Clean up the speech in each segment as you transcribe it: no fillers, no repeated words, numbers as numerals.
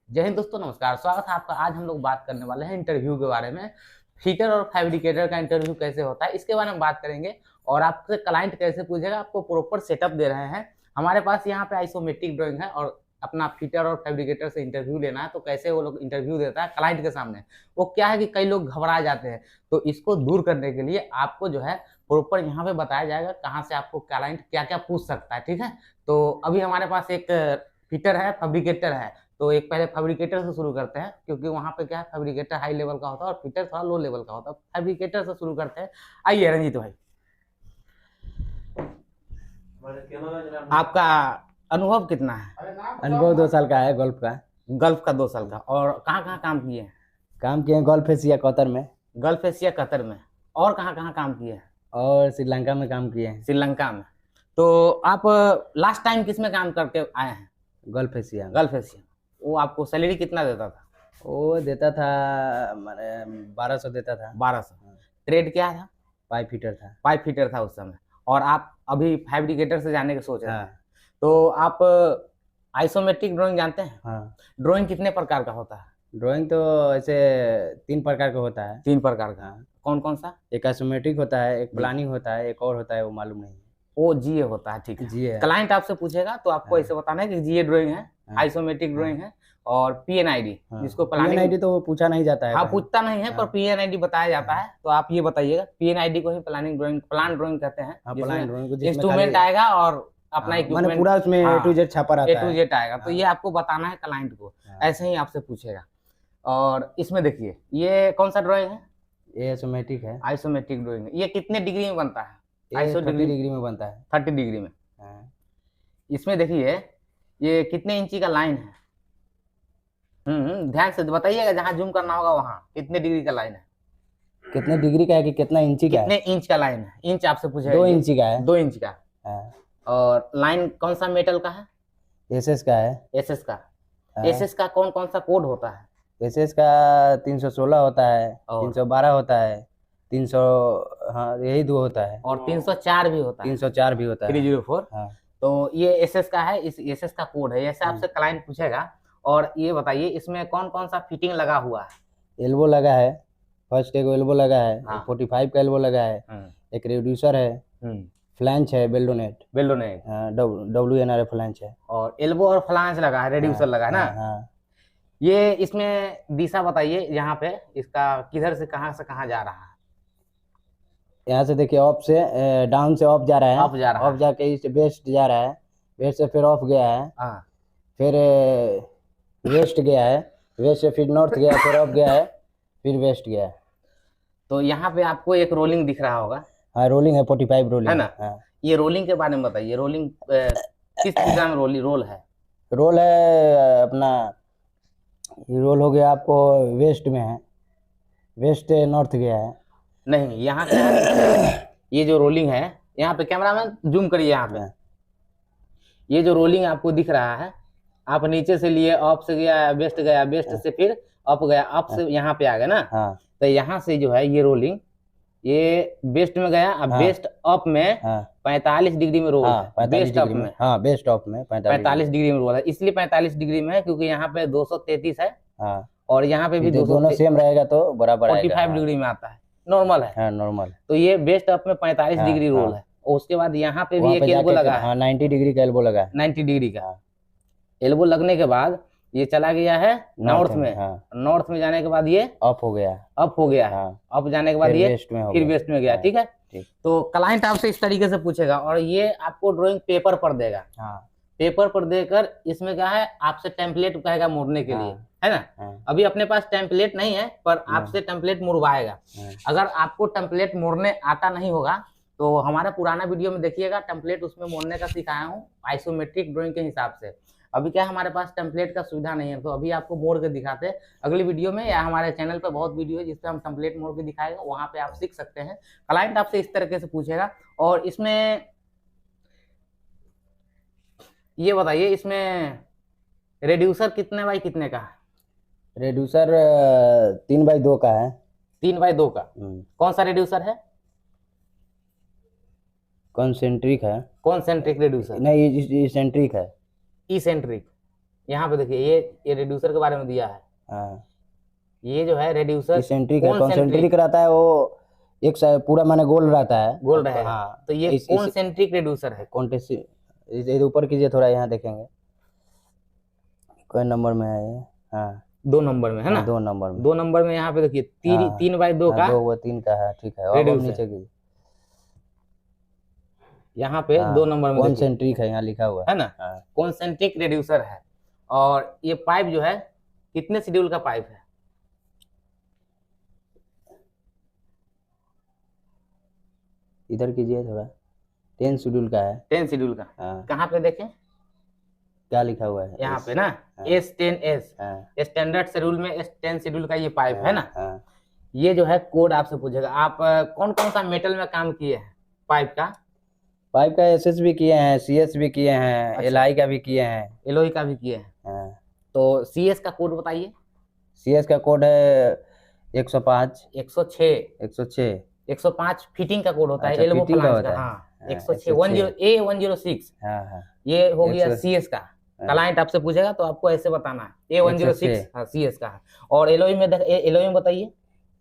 जय हिंद दोस्तों, नमस्कार। स्वागत है आपका। आज हम लोग बात करने वाले हैं इंटरव्यू के बारे में। फिटर और फैब्रिकेटर का इंटरव्यू कैसे होता है इसके बारे में बात करेंगे। और आपसे क्लाइंट कैसे पूछेगा, आपको प्रॉपर सेटअप दे रहे हैं। हमारे पास यहाँ पे आइसोमेट्रिक ड्राइंग है और अपना फिटर और फैब्रिकेटर से इंटरव्यू लेना है। तो कैसे वो लोग इंटरव्यू देता है क्लाइंट के सामने, वो क्या है कि कई लोग घबरा जाते हैं। तो इसको दूर करने के लिए आपको जो है प्रॉपर यहाँ पे बताया जाएगा कहाँ से आपको क्लाइंट क्या क्या पूछ सकता है। ठीक है, तो अभी हमारे पास एक फिटर है, फैब्रिकेटर है। तो एक पहले फैब्रिकेटर से शुरू करते हैं, क्योंकि वहां पे क्या है, फैब्रिकेटर हाई लेवल का होता है और फिटर थोड़ा लो लेवल का होता है। फैब्रिकेटर से शुरू करते हैं। आइए रंजीत भाई, आपका अनुभव कितना है? अनुभव 2 साल का है गोल्फ का। गल्फ का 2 साल का। और कहाँ कहाँ काम किए हैं? काम किए हैं गोल्फ एशिया कतर में, गल्फ एशिया कतर में। और कहाँ कहाँ काम किए हैं? और श्रीलंका में काम किए हैं। श्रीलंका में। तो आप लास्ट टाइम किस में काम करके आए हैं? Golf Asia. Gulf Asia. वो आपको सैलरी कितना देता था? वो देता था मैंने 1200 देता था। 1200। ट्रेड क्या था? पाइप फिटर था। पाइप फिटर था उस समय। और आप अभी फैब्रिकेटर से जाने के सोच रहे हैं। हाँ तो आप आइसोमेट्रिक ड्राइंग जानते हैं? हाँ। ड्राइंग कितने प्रकार का होता है? ड्राइंग तो ऐसे 3 प्रकार का होता है। 3 प्रकार का। हाँ। कौन कौन सा? एक आइसोमेट्रिक होता है, एक प्लानिंग होता है, एक और होता है वो मालूम नहीं। वो जीए होता है। ठीक है, जी है। क्लाइंट आपसे पूछेगा तो आपको हाँ। ऐसे बताना है कि जीए ड्राइंग है, हाँ। आइसोमेट्रिक ड्राइंग है और पीएनआईडी, जिसको प्लानिंग PNID तो वो पूछा नहीं जाता है। हाँ, पूछता नहीं है, पर हाँ। पीएनआईडी बताया जाता है। तो आप ये बताइएगा, पीएनआईडी को ही प्लानिंग ड्राइंग, प्लान ड्राइंग कहते हैं। हाँ, प्लान ड्राइंग को जिसमें इंस्ट्रूमेंट खाली आएगा और अपना माने इक्विपमेंट पूरा उसमें A to Z छापा ए रहता टू है। जेड आएगा। तो हाँ। ये आपको बताना है क्लाइंट को। हाँ। ऐसे ही आपसे पूछेगा। और इसमें देखिए, ये कौन सा ड्राइंग है? ये आइसोमेट्रिक है। आइसोमेट्रिक ड्राइंग है। ये कितने डिग्री में बनता है? ये 30 डिग्री में बनता है। 30 डिग्री में। हाँ। इसमें देखिए, ये कितने इंची का लाइन है? ध्यान से बताइएगा, जहां जूम करना होगा वहां कितने डिग्री का लाइन है? कितने डिग्री का है कि कितना इंची का है? कितने इंच का लाइन है? इंच आपसे पूछेगा। 2 इंची का है। 2 इंच का। हाँ। और लाइन कौन सा मेटल का है? एसएस का है। एसएस का। हाँ। एसएस का कौन कौन सा कोड होता है? एसएस का 316 होता है, और? 312 होता है, 300, हाँ यही 2 होता है। और 304 भी होता है। 304 भी होता है। 304। हाँ। तो ये एसएस का है, इस एसएस का कोड है। ऐसे आपसे क्लाइंट पूछेगा। और ये बताइए, इसमें कौन कौन सा फिटिंग लगा हुआ है? एल्बो लगा है, फर्स्ट एक एल्बो लगा है। हाँ। 45 का एल्बो लगा है। एक रिड्यूसर है, फ्लैंच है, बेल्डोनेट। बेल्डोनेट। हाँ, WNRA फ्लैंच है। और एल्बो और फ्लांज लगा है, रेड्यूसर लगा है ना। हाँ। ये इसमें दिशा बताइए, यहाँ पे इसका किधर से कहाँ जा रहा है? यहाँ से देखिए, ऑफ से डाउन से ऑफ जा रहा है। ऑफ जा रहा है। ऑफ जाके इस वेस्ट जा रहा है, वेस्ट से फिर ऑफ गया है। हाँ। फिर वेस्ट गया है, वेस्ट से फिर नॉर्थ गया, फिर ऑफ गया है, फिर वेस्ट गया है। तो यहाँ पे आपको एक रोलिंग दिख रहा होगा। हाँ, रोलिंग है, 45 रोलिंग है ना। हाँ। ये रोलिंग के बारे में बताइए। रोलिंग किस दिशा में रोल है? रोल है अपना, ये रोल हो गया आपको वेस्ट में है, वेस्ट नॉर्थ गया है। नहीं, यहाँ क्या है, ये जो रोलिंग है, यहाँ पे कैमरामैन जूम करिए। यहाँ पे ये जो रोलिंग आपको दिख रहा है, आप नीचे से लिए, ऑफ से गया, वेस्ट गया, वेस्ट से फिर अप गया, अप से यहाँ पे आ गया ना। हाँ। तो यहाँ से जो है ये रोलिंग, ये वेस्ट में गया। अब वेस्ट अप में 45 डिग्री में रोल है। वेस्ट अप में, हाँ, वेस्ट अप में 45 डिग्री में रोल है। इसलिए 45 डिग्री में है क्योंकि यहाँ पे 233 है। हाँ। और यहाँ पे भी दोनों सेम रहेगा तो बराबर आएगा। 45 डिग्री में आता है, नॉर्मल है। हाँ, नॉर्मल। तो ये वेस्ट अप में 45 डिग्री रोल है। और उसके बाद यहाँ पे भी एक एल्बो लगा है। 90 डिग्री का एल्बो लगा है। 90 डिग्री का एल्बो लगने के बाद ये चला गया है नॉर्थ में। नॉर्थ में जाने के बाद ये अप हो गया। अप जाने के बाद ये फिर वेस्ट में गया। ठीक है। तो क्लाइंट आपसे इस तरीके से पूछेगा और ये आपको ड्राइंग पेपर पर देगा। पेपर पर देकर इसमें क्या है, आपसे टेम्पलेट कहेगा मोड़ने के लिए, है ना। अभी अपने पास टेम्पलेट नहीं है, पर आपसे टेम्पलेट मुड़वाएगा। अगर आपको टेम्पलेट मोड़ने आता नहीं होगा तो हमारा पुराना वीडियो में देखिएगा, टेम्पलेट उसमें मोड़ने का सिखाया हूँ आइसोमेट्रिक ड्राइंग के हिसाब से। अभी क्या हमारे पास टेम्पलेट का सुविधा नहीं है, तो अभी आपको मोड़ के दिखाते हैं अगली वीडियो में, या हमारे चैनल पर बहुत वीडियो है जिसपे हम टेम्पलेट मोड़ के दिखाएंगे, वहां पे आप सीख सकते हैं। क्लाइंट आपसे इस तरीके से पूछेगा। और इसमें ये बताइए, इसमें रेड्यूसर कितने बाई कितने का है? रेड्यूसर 3x2 का है। 3x2 का। कौन सा रेड्यूसर है? कॉन्सेंट्रिक है। कॉन्सेंट्रिक रेड्यूसर नहीं, इसेंट्रिक है। इसेंट्रिक। यहाँ पे देखिए ये रेड्यूसर के बारे में दिया है। हाँ, ये जो है रेड्यूसर इसेंट्रिक है, कॉन्सेंट्रिक कॉन्सेंट्रिक रहता है वो, एक साइड पूरा माने गोल रहता है, गोल रहेगा। हाँ। तो ये कॉन्सेंट्रिक रेड्यूसर है। इधर ऊपर कीजिए थोड़ा, यहाँ देखेंगे कोई नंबर में है ये, हाँ 2 नंबर में है ना, 2 नंबर में, 2 नंबर में यहाँ पे देखिए 3/2 का 3 का है, ठीक है। अब रेड्यूसर। नीचे कीजिए, यहाँ पे 2 नंबर में देखिए, कॉन्सेंट्रिक है यहाँ लिखा हुआ है ना, हाँ। कॉन्सेंट्रिक रेड्यूसर है। और ये पाइप जो है कितने शेड्यूल का पाइप है? इधर कीजिए थोड़ा, 10 शेड्यूल का है। 10 शेड्यूल का। हाँ, कहाँ पे देखें? क्या लिखा हुआ है यहाँ पे ना, S10S, हाँ, स्टैंडर्ड शेड्यूल में S10 शेड्यूल का ये पाइप है ना। हाँ। ये जो है कोड आपसे पूछेगा। आप कौन कौन सा मेटल में काम किए हैं पाइप का? पाइप का SS भी किए हैं, CS भी किए हैं, अच्छा। LI का भी किए हैं, एलोई का भी किए हैं। हाँ। तो CS का कोड बताइए। CS का कोड है 105, 106, 106। 105 फिटिंग का कोड होता है, अच्छा, एल्बो फिटिंग का फ्लांज का। होता है। हाँ, हाँ, 106, 106। A106 हाँ, हाँ। ये हो गया 100 CS का। क्लाइंट आपसे पूछेगा तो आपको ऐसे बताना है, A106 हाँ CS का है। और एलोई में एलोई में बताइए।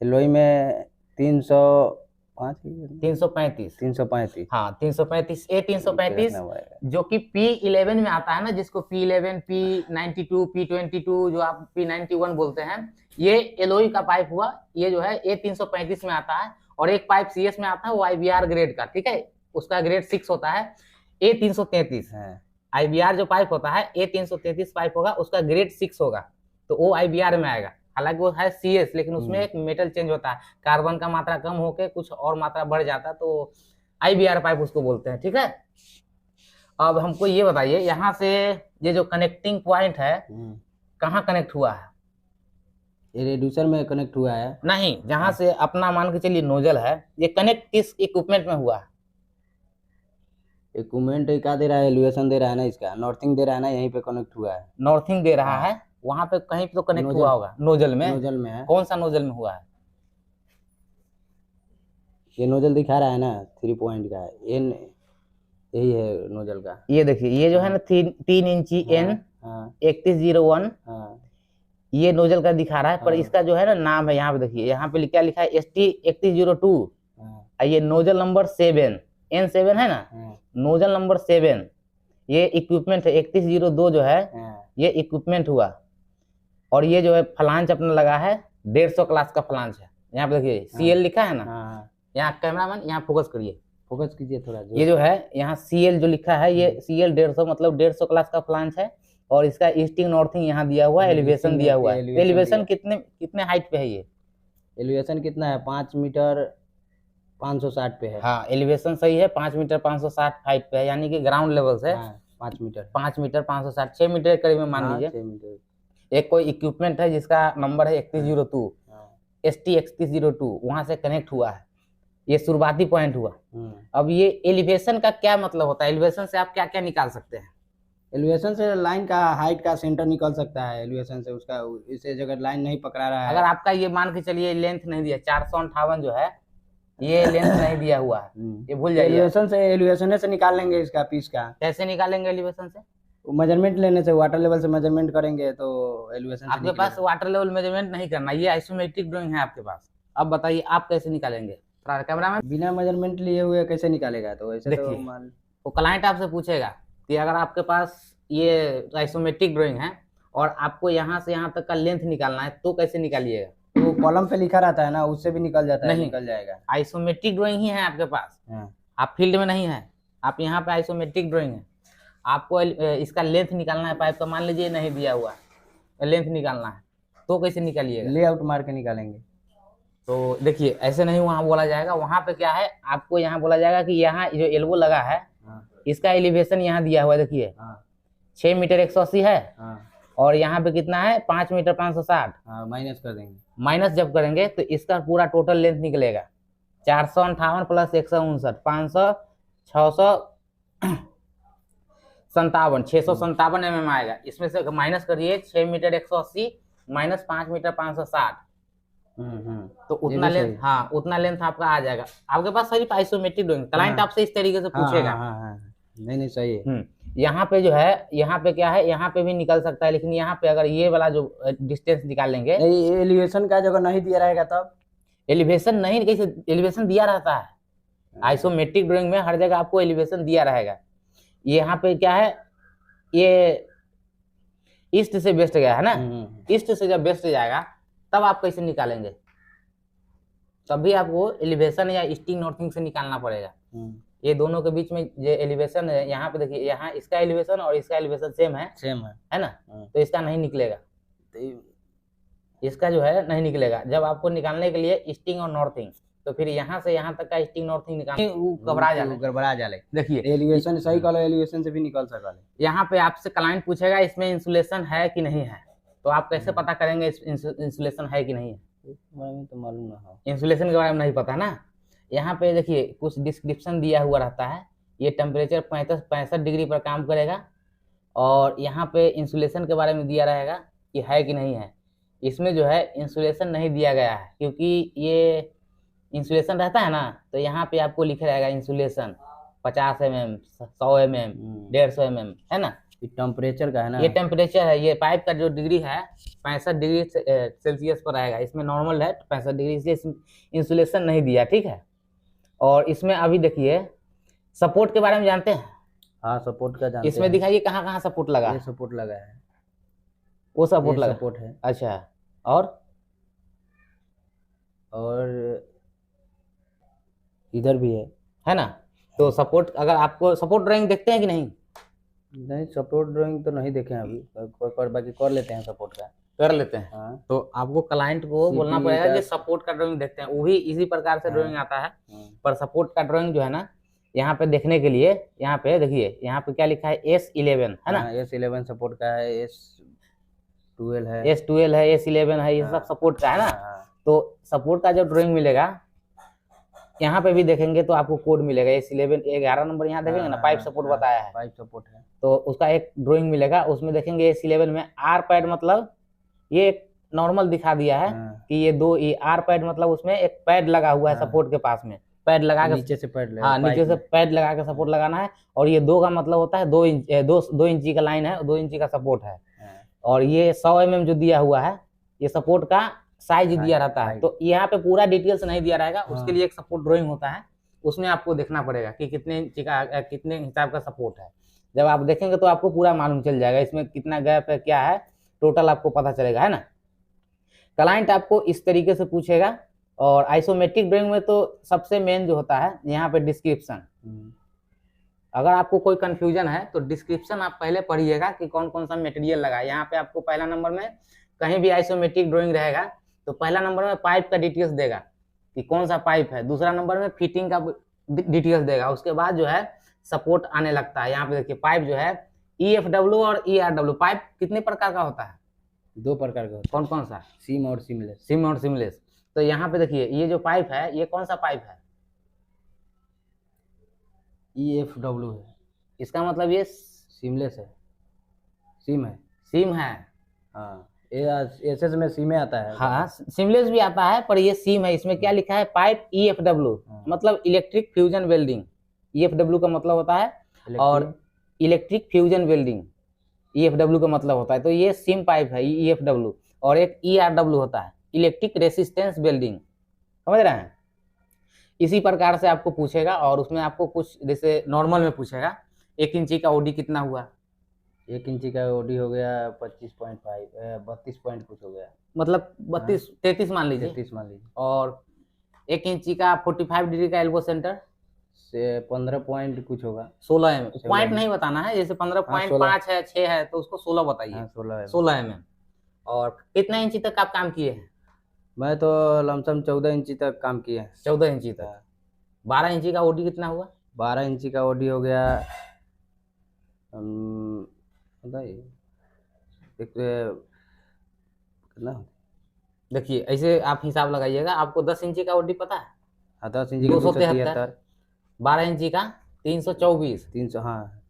एलोई में 305, 335। 335। हाँ 335, A335 कितना आएगा? जो कि P11 में आता है ना, जिसको P11, P92, P22 जो आप P91 बोलते हैं, ये एलोई का पाइप हुआ। ये जो है A335 में आता है। और एक पाइप CS में आता है वो IBR ग्रेड का, ठीक है, उसका ग्रेड 6 होता है, A333। IBR जो पाइप होता है, A333 पाइप होगा, उसका ग्रेड 6 होगा, तो वो IBR में आएगा। हालांकि वो है CS, लेकिन उसमें एक मेटल चेंज होता है, कार्बन का मात्रा कम होके कुछ और मात्रा बढ़ जाता है, तो IBR पाइप उसको बोलते हैं, ठीक है। अब हमको ये बताइए, यहाँ से ये जो कनेक्टिंग पॉइंट है कहाँ कनेक्ट हुआ है? ये रेड्यूसर में कनेक्ट हुआ है। नहीं, जहाँ से अपना मान के चलिए नोजल है, ये कनेक्ट किस इक्विपमेंट में हुआ है? इक्विपमेंट क्या दे रहा है, एलिवेशन दे रहा है ना, इसका नॉर्थिंग दे रहा है ना, यहीं पे कनेक्ट हुआ है। नॉर्थिंग दे रहा है, वहां पे कहीं पे तो कनेक्ट हुआ होगा नोजल में। नोजल में है। कौन सा नोजल में हुआ है? ये नोजल दिखा रहा है ना, 3 पॉइंट का है, यही है नोजल का। ये देखिए, ये जो है ना 3 इंची N 3101, ये नोजल का दिखा रहा है। पर इसका जो है ना नाम है, यहाँ पे देखिए, यहाँ पे क्या लिखा है, ST 3102। ये नोजल नंबर 7, N7 है ना, नोजल नंबर 7, ये इक्विपमेंट है। 3102 जो है ये इक्विपमेंट हुआ। और ये जो है फ्लांज अपना लगा है 150 क्लास का फ्लांज है। यहाँ पे देखिए CL लिखा है ना, यहाँ कैमरामैन यहाँ फोकस करिए, फोकस कीजिए थोड़ा। ये जो है यहाँ CL जो लिखा है, ये CL 150 मतलब 150 क्लास का फ्लांज है। और इसका ईस्टिंग नॉर्थिंग यहाँ दिया हुआ है, एलिवेशन दिया हुआ है। एलिवेशन कितने हाइट पे है ये? एलिवेशन कितना है, 5 मीटर 560 पे है। हाँ, एलिवेशन सही है, 5 मीटर 560 हाइट पे है, यानी कि ग्राउंड लेवल से 5 मीटर 560, 6 मीटर के करीब में मान लीजिए। 6 मीटर। एक कोई इक्विपमेंट है जिसका नंबर है 3102, ST 3102, वहां से कनेक्ट हुआ है। ये शुरुआती पॉइंट हुआ। अब ये एलिवेशन का क्या मतलब होता है? एलिवेशन से आप क्या क्या निकाल सकते हैं? एलिवेशन से लाइन का हाइट का सेंटर निकल सकता है। एलिवेशन से उसका, इसे अगर लाइन नहीं पकड़ा रहा है, अगर आपका ये मान के चलिए लेंथ नहीं दिया, 458 जो है ये लेंथ नहीं दिया हुआ है, ये भूल जाइए। एलिवेशन से निकाल लेंगे इसका पीस का। कैसे निकालेंगे एलिवेशन से? मेजरमेंट लेने से, वाटर लेवल से मेजरमेंट करेंगे तो एलिवेशन। आपके पास वाटर लेवल मेजरमेंट नहीं करना, ये आइसोमेट्रिक ड्राइंग है आपके पास। अब बताइए आप कैसे निकालेंगे? कैमरा में बिना मेजरमेंट लिए हुए कैसे निकालेगा? तो ऐसे तो क्लाइंट आपसे पूछेगा कि अगर आपके पास ये आइसोमेट्रिक ड्राइंग है और आपको यहाँ से यहाँ तक का लेंथ निकालना है, तो कैसे निकालिएगा? तो कॉलम पे लिखा रहता है ना, उससे भी निकल जाता है। नहीं, निकल जाएगा। आइसोमेट्रिक ड्राइंग ही है आपके पास, आप फील्ड में नहीं है, आप यहाँ पे आइसोमेट्रिक ड्राइंग है। आपको इसका लेंथ निकालना है पाइप का, मान लीजिए नहीं दिया हुआ है, लेंथ निकालना है, तो कैसे निकालिएगा? लेआउट मार के निकालेंगे। तो देखिए ऐसे नहीं वहाँ बोला जाएगा। वहाँ पे क्या है, आपको यहाँ बोला जाएगा कि यहाँ जो एल्बो लगा है इसका एलिवेशन यहाँ दिया हुआ है, देखिए 6 मीटर 180 है। और यहाँ पे कितना है, 5 मीटर 560। माइनस कर देंगे। माइनस जब करेंगे तो इसका पूरा टोटल लेंथ निकलेगा 458 प्लस 159, 500, 657 mm आएगा। इसमें से माइनस करिए 6 मीटर 180 माइनस 5 मीटर 560, तो उतना लेंथ, हाँ उतना लेंथ आपका आ जाएगा। आपके पास सिर्फ आइसोमेट्रिक ड्राइंग। क्लाइंट आपसे इस तरीके से पूछेगा नहीं नहीं सही है। यहाँ पे जो है, यहाँ पे क्या है, यहाँ पे भी निकल सकता है, लेकिन यहाँ पे अगर ये वाला जो डिस्टेंस निकालेंगे, नहीं एलिवेशन का जगह नहीं दिया रहेगा तब। एलिवेशन नहीं, कैसे एलिवेशन दिया रहता है, आइसोमेट्रिक ड्राइंग में हर जगह आपको एलिवेशन दिया रहेगा। यहाँ पे क्या है, ये ईस्ट से वेस्ट गया है ना, ईस्ट से जब वेस्ट जाएगा तब आप कैसे निकालेंगे, तभी आपको एलिवेशन या ईस्टिंग नॉर्थिंग से निकालना पड़ेगा। ये दोनों के बीच में जो एलिवेशन है, यहाँ पे देखिए, यहाँ इसका एलिवेशन और इसका एलिवेशन सेम है ना, तो इसका नहीं निकलेगा, इसका जो है नहीं निकलेगा। जब आपको निकालने के लिए ईस्टिंग और नॉर्थिंग, तो फिर यहाँ से यहाँ तक का ईस्टिंग नॉर्थिंग निकालने गड़बड़ा जाले। देखिए एलिवेशन सही करो, एलिवेशन से भी निकल सका। यहाँ पे आपसे क्लाइंट पूछेगा इसमें इंसुलेशन है कि नहीं है, तो आप कैसे पता करेंगे इंसुलेशन है कि नहीं है, तो मालूम ना हो, इंसुलेशन के बारे में नहीं पता ना। यहाँ पे देखिए कुछ डिस्क्रिप्शन दिया हुआ रहता है, ये टेम्परेचर 65 डिग्री पर काम करेगा, और यहाँ पे इंसुलेशन के बारे में दिया रहेगा कि है कि नहीं है। इसमें जो है इंसुलेशन नहीं दिया गया है, क्योंकि ये इंसुलेशन रहता है ना, तो यहाँ पे आपको लिखा रहेगा इंसुलेशन 50 mm, 100 mm, 150 mm, है ना। ये टेम्परेचर का है ना, ये टेम्परेचर है, ये पाइप का जो डिग्री है 65 डिग्री सेल्सियस पर रहेगा, इसमें नॉर्मल है 65 डिग्री, इसलिए इंसुलेशन नहीं दिया, ठीक है। और इसमें अभी देखिए सपोर्ट के बारे में जानते हैं। हाँ सपोर्ट का जानते इसमें हैं। दिखाइए कहाँ कहाँ सपोर्ट लगा, ये सपोर्ट लगा है, वो सपोर्ट लगा, सपोर्ट है। अच्छा, और इधर भी है ना। तो सपोर्ट, अगर आपको सपोर्ट ड्राइंग देखते हैं कि नहीं, नहीं सपोर्ट ड्राइंग तो नहीं देखे हैं अभी, बाकी कर लेते हैं सपोर्ट का, कर लेते हैं। हाँ। तो आपको क्लाइंट को बोलना पड़ेगा कि सपोर्ट का ड्राइंग देखते हैं, वो भी इसी प्रकार से ड्राइंग आता है, पर सपोर्ट का ड्राइंग जो है ना, यहाँ पे देखने के लिए, यहाँ पे देखिए, यहाँ पे क्या लिखा है, S11 है ना, S11 सपोर्ट का है, S12 है, S12 है, S11 है, ये सब सपोर्ट का है ना। तो सपोर्ट का जब ड्राइंग मिलेगा, यहाँ पे भी देखेंगे तो आपको कोड मिलेगा, S11 11 नंबर यहाँ देखेंगे ना, पाइप सपोर्ट बताया है, पाइप सपोर्ट है, तो उसका एक ड्राइंग मिलेगा, उसमें देखेंगे S11 में R पैड, मतलब ये एक नॉर्मल दिखा दिया है कि ये R पैड, मतलब उसमें एक पैड लगा हुआ है सपोर्ट के पास में, पैड लगा के नीचे से पैड, हाँ नीचे से पैड लगा के सपोर्ट लगाना है। और ये 2 का मतलब होता है 2 इंची का लाइन है, 2 इंची का सपोर्ट है। और ये 100 mm जो दिया हुआ है, ये सपोर्ट का साइज दिया रहता है। तो यहाँ पे पूरा डिटेल्स नहीं दिया रहेगा, उसके लिए एक सपोर्ट ड्राइंग होता है, उसमें आपको देखना पड़ेगा कि कितने इंची का, कितने हिसाब का सपोर्ट है। जब आप देखेंगे तो आपको पूरा मालूम चल जाएगा, इसमें कितना गैप है, क्या है, टोटल आपको पता चलेगा, है ना। क्लाइंट आपको इस तरीके से पूछेगा। और आइसोमेट्रिक ड्राइंग में तो सबसे मेन जो होता है यहाँ पे डिस्क्रिप्शन। अगर आपको कोई कंफ्यूजन है तो डिस्क्रिप्शन आप पहले पढ़िएगा कि कौन कौन सा मटेरियल लगा है। यहाँ पे आपको पहला नंबर में कहीं भी आइसोमेट्रिक ड्राइंग रहेगा तो पहला नंबर में पाइप का डिटेल्स देगा कि कौन सा पाइप है, दूसरा नंबर में फिटिंग का डिटेल्स देगा, उसके बाद जो है सपोर्ट आने लगता है। यहाँ पे देखिए पाइप जो है EFW और ERW। पाइप कितने प्रकार का होता है? 2 प्रकार का। कौन कौन सा? सिम और सिमलेस। सिम और सिमलेस। तो यहाँ पे देखिए ये जो पाइप है, ये कौन सा पाइप है? EFW है। इसका मतलब ये सिमलेस है, सिम है, सिम है। हाँ एसएस में सिम आता है। हाँ सिमलेस भी आता है, पर ये सिम है। इसमें क्या लिखा है? पाइप EFW, मतलब इलेक्ट्रिक फ्यूजन वेल्डिंग। EFW का मतलब होता है, और इलेक्ट्रिक फ्यूजन वेल्डिंग EFW का मतलब होता है। तो ये सिम पाइप है EFW, और एक ERW होता है, इलेक्ट्रिक रेसिस्टेंस वेल्डिंग। समझ रहे हैं? इसी प्रकार से आपको पूछेगा, और उसमें आपको कुछ जैसे नॉर्मल में पूछेगा 1 इंची का OD कितना हुआ? 1 इंची का OD हो गया 25.5, 32 पॉइंट कुछ हो गया, मतलब 33 मान लीजिए। 33 मान लीजिए। और 1 इंची का 45 डिग्री का एल्बो सेंटर से 15 पॉइंट कुछ होगा। 16 mm। पॉइंट नहीं बताना है, जैसे 15.5 है, 6 है, तो उसको 16 बताइए। 16 mm। और कितना इंची तक आप काम किए हैं? मैं तो लमसम 14 इंची तक काम किए हैं। 14 इंची तक। 12 इंची का OD कितना हुआ? 12 इंची का OD हो गया कितना? देखिए ऐसे आप हिसाब लगाइएगा। आपको 10 इंची का OD पता है? 10 इंची का 273। 12 इंची का 324। 300, हाँ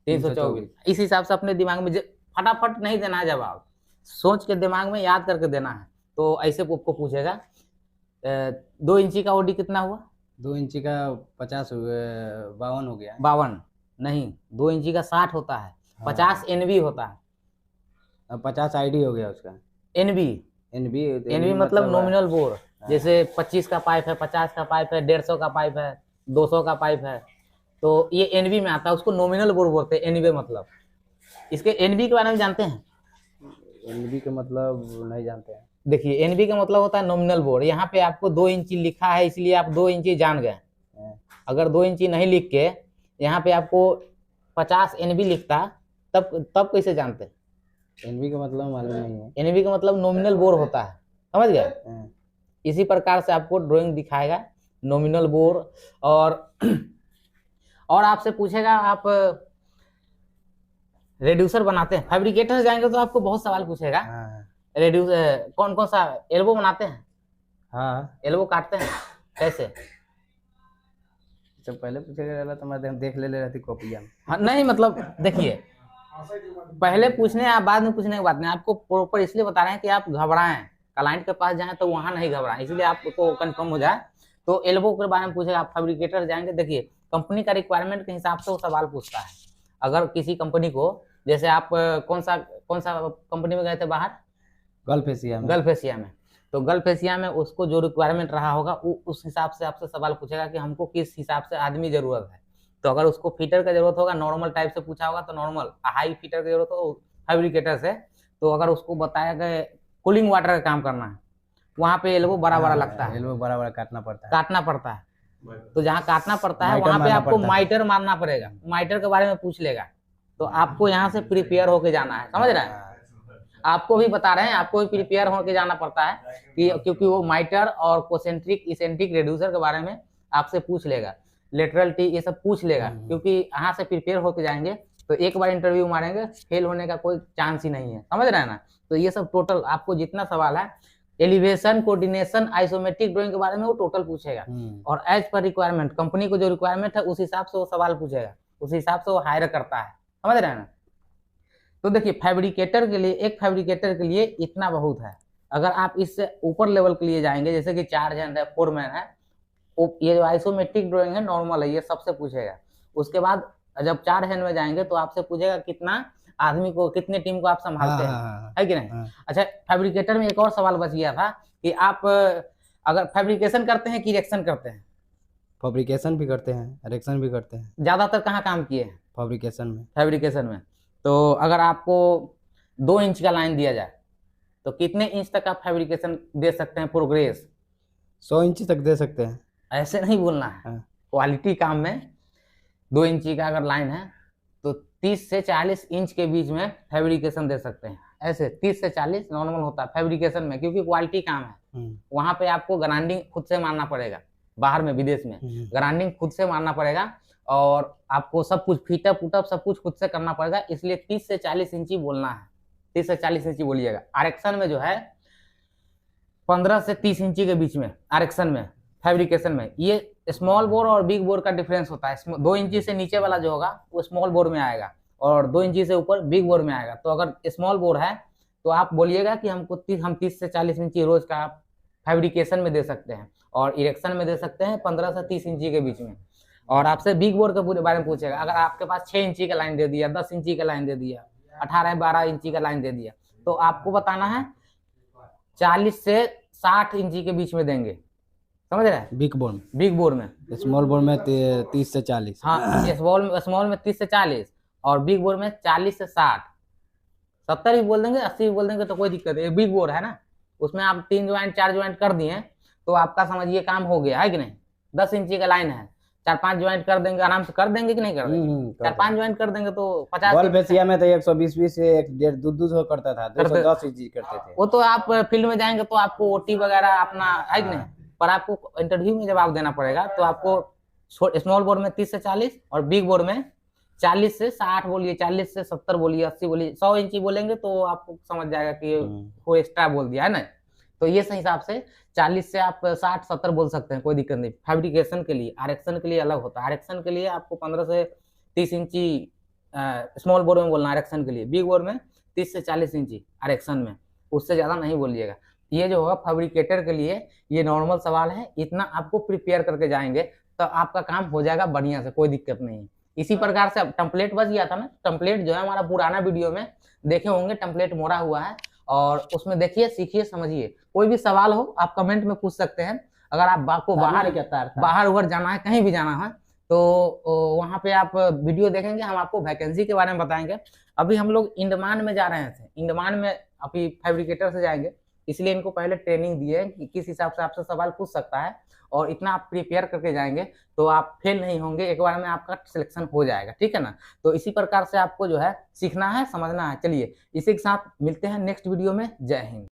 324। इस हिसाब से अपने दिमाग में फटाफट नहीं देना है जवाब, सोच के दिमाग में याद करके देना है। तो ऐसे आपको पूछेगा 2 इंची का OD कितना हुआ? 2 इंची का 52 हो गया। 52। नहीं, 2 इंची का 60 होता है, 50 NB होता है। अब 50 आईडी हो गया उसका। NB एनबी मतलब नॉमिनल बोर। जैसे 25 का पाइप है, 50 का पाइप है, 150 का पाइप है, 200 का पाइप है, तो ये NB में आता है, उसको नॉमिनल बोर बोलते हैं। NB मतलब, इसके NB के बारे में जानते हैं? एनबी का मतलब नहीं जानते हैं। देखिए, NB का मतलब होता है नॉमिनल बोर। यहाँ पे आपको 2 इंची लिखा है, इसलिए आप 2 इंची जान गए। अगर 2 इंची नहीं लिख के यहाँ पे आपको 50 NB लिखता, तब कैसे जानते? एनबी का मतलब मालूम नहीं है। NB का मतलब नॉमिनल बोर होता है, समझ गए? इसी प्रकार से आपको ड्राइंग दिखाएगा नॉमिनल बोर। और आपसे पूछेगा आप रेड्यूसर बनाते हैं, फैब्रिकेटर जाएंगे तो आपको बहुत सवाल पूछेगा। रेड्यूसर कौन कौन सा? एल्बो बनाते हैं? हाँ, एल्बो काटते हैं कैसे? जब पहले पूछेगा तो मैं देख ले रहती कॉपियाँ में। हाँ, नहीं मतलब देखिए, पहले पूछने या बाद में पूछने की बात नहीं, आपको प्रॉपर इसलिए बता रहे हैं कि आप घबराएं, क्लाइंट के पास जाएं तो वहां नहीं घबराएं, इसलिए आपको कंफर्म हो जाए। तो एल्बो के बारे में पूछेगा, आप फैब्रिकेटर जाएंगे। देखिए, कंपनी का रिक्वायरमेंट के हिसाब से वो सवाल पूछता है। अगर किसी कंपनी को, जैसे आप कौन सा कंपनी में गए थे बाहर? गल्फ एशिया में। गल्फ एशिया में। तो गल्फ एशिया में उसको जो रिक्वायरमेंट रहा होगा उस हिसाब से आपसे सवाल पूछेगा कि हमको किस हिसाब से आदमी जरूरत है। तो अगर उसको फिटर का जरूरत होगा, नॉर्मल टाइप से पूछा होगा तो नॉर्मल, हाई फिटर की जरूरत हो फैब्रिकेटर से। तो अगर उसको बताया गया कूलिंग वाटर का काम करना है, वहाँ पे एल्बो बड़ा बड़ा लगता है, एल्बो बड़ा बड़ा काटना पड़ता है। तो जहाँ काटना पड़ता है वहाँ पे आपको माइटर मारना पड़ेगा, माइटर के बारे में पूछ लेगा। तो आपको यहाँ से प्रिपेयर होके जाना है, समझ रहे हैं? आपको भी बता रहे हैं, आपको भी प्रिपेयर होके जाना पड़ता है कि क्योंकि वो माइटर और कोसेंट्रिक इसेंट्रिक रेड्यूसर के बारे में आपसे पूछ लेगा, लेटरल टी ये सब पूछ लेगा। क्योंकि यहाँ से प्रिपेयर होके जाएंगे तो एक बार इंटरव्यू मारेंगे, फेल होने का कोई चांस ही नहीं है, समझ रहे हैं ना? तो ये सब टोटल आपको जितना सवाल है, एलिवेशन, कोऑर्डिनेशन, आइसोमेट्रिक ड्राइंग के बारे में वो टोटल पूछेगा। और एज पर रिक्वायरमेंट, कंपनी को जो रिक्वायरमेंट है उस हिसाब से वो सवाल पूछेगा, उस हिसाब से वो हायर करता है, समझ रहे हैं ना? तो देखिए, फैब्रिकेटर के लिए, एक फैब्रिकेटर के लिए इतना बहुत है। अगर आप इससे ऊपर लेवल के लिए जाएंगे, जैसे कि 4 हैंड है, 4 मैन है, ये जो आइसोमेट्रिक ड्राइंग है नॉर्मल है, ये सबसे पूछेगा। उसके बाद जब 4 हैंड में जाएंगे तो आपसे पूछेगा कितना आदमी को, कितने टीम को आप संभालते हैं, है कि नहीं? अच्छा, फैब्रिकेटर में एक और सवाल बच गया था कि आप अगर फैब्रिकेशन करते हैं कि इरेक्शन करते हैं? फैब्रिकेशन भी करते हैं, इरेक्शन भी करते हैं। ज्यादातर कहाँ काम किए हैं? फैब्रिकेशन में। तो अगर आपको 2 इंच का लाइन दिया जाए तो कितने इंच तक आप फैब्रिकेशन दे सकते हैं प्रोग्रेस? 100 इंच तक दे सकते हैं। ऐसे नहीं बोलना है। क्वालिटी काम में 2 इंची का अगर लाइन है तो 30 से 40 इंच के बीच में फैब्रिकेशन दे सकते हैं। ऐसे 30 से 40 नॉर्मल होता है फैब्रिकेशन में, क्योंकि क्वालिटी काम है। वहां पे आपको ग्राइंडिंग खुद से मारना पड़ेगा, बाहर में विदेश में ग्राइंडिंग खुद से मारना पड़ेगा, और आपको सब कुछ फीटअप उटअप सब कुछ खुद से करना पड़ेगा। इसलिए 30 से 40 इंची बोलना है, 30 से 40 इंची बोलिएगा। आरेक्शन में जो है 15 से 30 इंची के बीच में, आरेक्शन में, फैब्रिकेशन में। ये स्मॉल बोर और बिग बोर का डिफरेंस होता है। 2 इंची से नीचे वाला जो होगा वो स्मॉल बोर में आएगा, और 2 इंची से ऊपर बिग बोर में आएगा। तो अगर स्मॉल बोर है तो आप बोलिएगा कि हम 30 से 40 इंची रोज का फैब्रिकेशन में दे सकते हैं, और इरेक्शन में दे सकते हैं 15 से 30 इंची के बीच में। और आपसे बिग बोर के पूरे बारे में पूछेगा। अगर आपके पास 6 इंची का लाइन दे दिया, 10 इंची का लाइन दे दिया, 18-12 इंची का लाइन दे दिया, तो आपको बताना है 40 से 60 इंची के बीच में देंगे, समझ रहे हैं? बिग बोर में। स्मॉल बोर में 30 से 40। हाँ, स्मॉल में 30 से 40 और बिग बोर में 40 से 60। 70 भी बोल देंगे, 80 भी बोल देंगे तो कोई दिक्कत है। बिग बोर है ना, उसमें आप 3 ज्वाइंट 4 ज्वाइंट कर दिए तो आपका समझिए काम हो गया, है कि नहीं? 10 इंची का लाइन है, 4-5 ज्वाइंट कर देंगे, आराम से कर देंगे कि नहीं कर देंगे? 4-5 ज्वाइंट कर देंगे तो 50। गल्फ एशिया में तो 120 से 1.5-2 करता था, 210 इंची करते थे। वो तो आप फील्ड में जाएंगे तो आपको ओटी वगैरह अपना, है कि नहीं? पर आपको इंटरव्यू में जवाब देना पड़ेगा। तो आपको स्मॉल बोर में 30 से 40 और बिग बोर में 40 से 60 बोलिए, 40 से 70 बोलिए, 80 बोलिए। 100 इंची बोलेंगे तो आपको समझ जाएगा कि वो एक्स्ट्रा बोल दिया है ना। तो ये सही हिसाब से 40 से आप 60-70 बोल सकते हैं, कोई दिक्कत नहीं। फैब्रिकेशन के लिए, आरेक्शन के लिए अलग होता है। आरेक्शन के लिए आपको 15 से 30 इंची स्मॉल बोर में बोलना है आरेक्शन के लिए। बिग बोर में 30 से 40 इंची आरेक्शन में, उससे ज़्यादा नहीं बोलिएगा। ये जो होगा फैब्रिकेटर के लिए, ये नॉर्मल सवाल है। इतना आपको प्रिपेयर करके जाएंगे तो आपका काम हो जाएगा बढ़िया से, कोई दिक्कत नहीं है। इसी प्रकार से अब टेम्पलेट बच गया था ना, टेम्पलेट जो है हमारा पुराना वीडियो में देखे होंगे, टेम्पलेट मोड़ा हुआ है और उसमें देखिए, सीखिए, समझिए। कोई भी सवाल हो आप कमेंट में पूछ सकते हैं। अगर आपको बाहर उधर जाना है, कहीं भी जाना है, तो वहां पे आप वीडियो देखेंगे, हम आपको वैकेंसी के बारे में बताएंगे। अभी हम लोग इंडमान में जा रहे थे, इंडमान में अभी फैब्रिकेटर से जाएंगे, इसलिए इनको पहले ट्रेनिंग दी है कि किस हिसाब से आपसे सवाल पूछ सकता है, और इतना आप प्रिपेयर करके जाएंगे तो आप फेल नहीं होंगे, एक बार में आपका सिलेक्शन हो जाएगा, ठीक है ना। तो इसी प्रकार से आपको जो है सीखना है, समझना है। चलिए इसी के साथ मिलते हैं नेक्स्ट वीडियो में। जय हिंद।